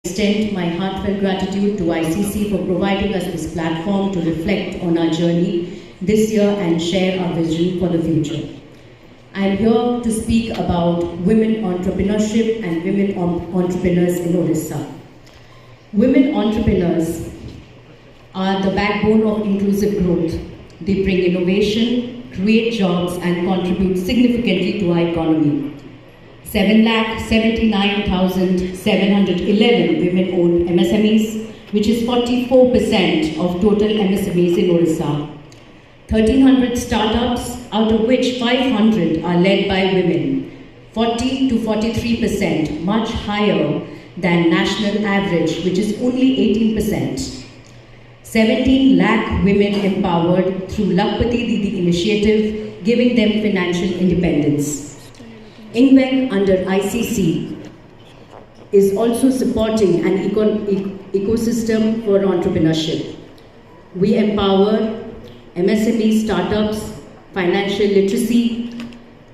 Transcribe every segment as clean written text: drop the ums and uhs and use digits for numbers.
extend my heartfelt gratitude to ICC for providing us this platform to reflect on our journey this year and share our vision for the future. I am here to speak about women entrepreneurship and women entrepreneurs in Odisha. Women entrepreneurs are the backbone of inclusive growth. They bring innovation, create jobs and contribute significantly to our economy. 7,79,711 women-owned MSMEs, which is 44% of total MSMEs in Odisha. 1,300 startups, out of which 500 are led by women, 40 to 43%, much higher than national average, which is only 18%. 17 lakh women empowered through Lakpati Didi initiative, giving them financial independence. INVEC under ICC is also supporting an ecosystem for entrepreneurship. We empower MSME startups, financial literacy,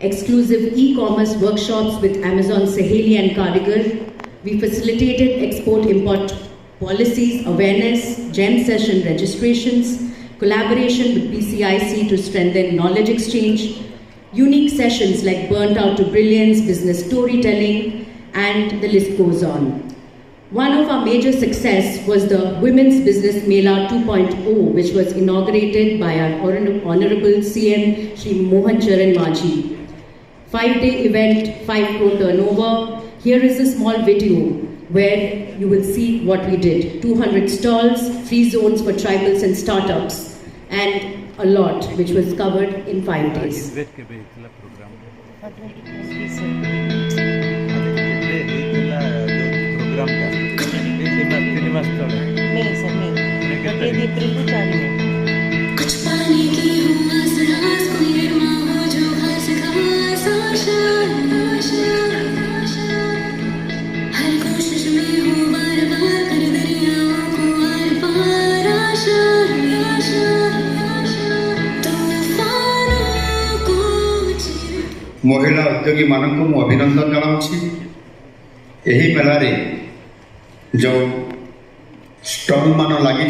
exclusive e-commerce workshops with Amazon Saheli and Karigar. We facilitated export-import policies, awareness, GEM session registrations, collaboration with PCIC to strengthen knowledge exchange, unique sessions like Burnt Out to Brilliance, business storytelling, and the list goes on. One of our major success was the Women's Business Mela 2.0, which was inaugurated by our Honorable CM Shri Mohan Charan Majhi. 5-day event, 5 crore turnover. Here is a small video where you will see what we did. 200 stalls, free zones for tribals and startups, and a lot which was covered in 5 days. महिला उद्योगी मानक मु अभिनंदन जनाऊँगी। यही मेलारे जो stall मान लगी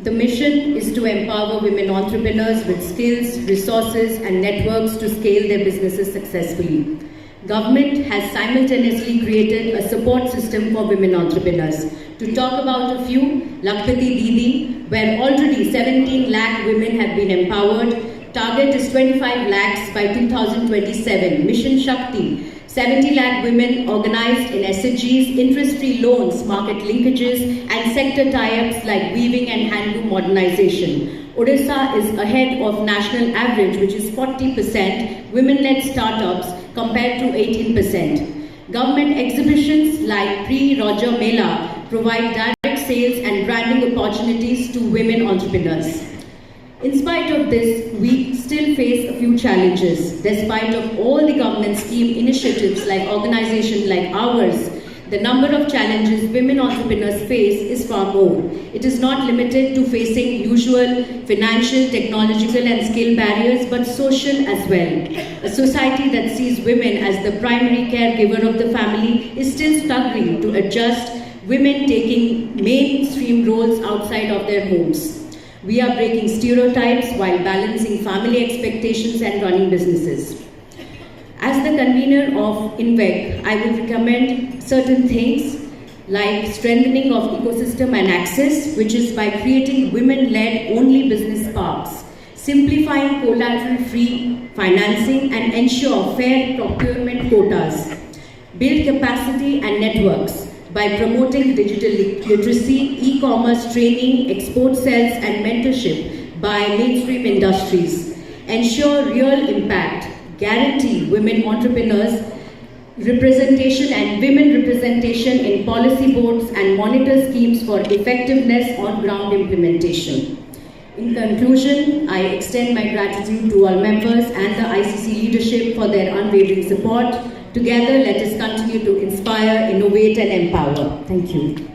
The mission is to empower women entrepreneurs with skills, resources and networks to scale their businesses successfully. Government has simultaneously created a support system for women entrepreneurs. To talk about a few, Lakpati Didi, where already 17 lakh women have been empowered. Target is 25 lakhs by 2027. Mission Shakti, 70 lakh women organized in SHGs, interest-free loans, market linkages, and sector tie-ups like weaving and handloom modernization. Odisha is ahead of national average, which is 40% women-led startups compared to 18%. Government exhibitions like Pre-Roger Mela provide direct sales and branding opportunities to women entrepreneurs. In spite of this, we still face a few challenges. Despite of all the government scheme initiatives like organizations like ours, the number of challenges women entrepreneurs face is far more. It is not limited to facing usual financial, technological and skill barriers, but social as well. A society that sees women as the primary caregiver of the family is still struggling to adjust women taking mainstream roles outside of their homes. We are breaking stereotypes while balancing family expectations and running businesses. As the convener of INVEC, I will recommend certain things like strengthening of ecosystem and access, which is by creating women-led only business parks, simplifying collateral-free financing and ensure fair procurement quotas, build capacity and networks by promoting digital literacy, e-commerce training, export sales and mentorship by mainstream industries, ensure real impact, guarantee women entrepreneurs representation and women representation in policy boards and monitor schemes for effectiveness on ground implementation. In conclusion, I extend my gratitude to all members and the ICC leadership for their unwavering support. Together, let us continue to inspire, innovate and empower. Thank you.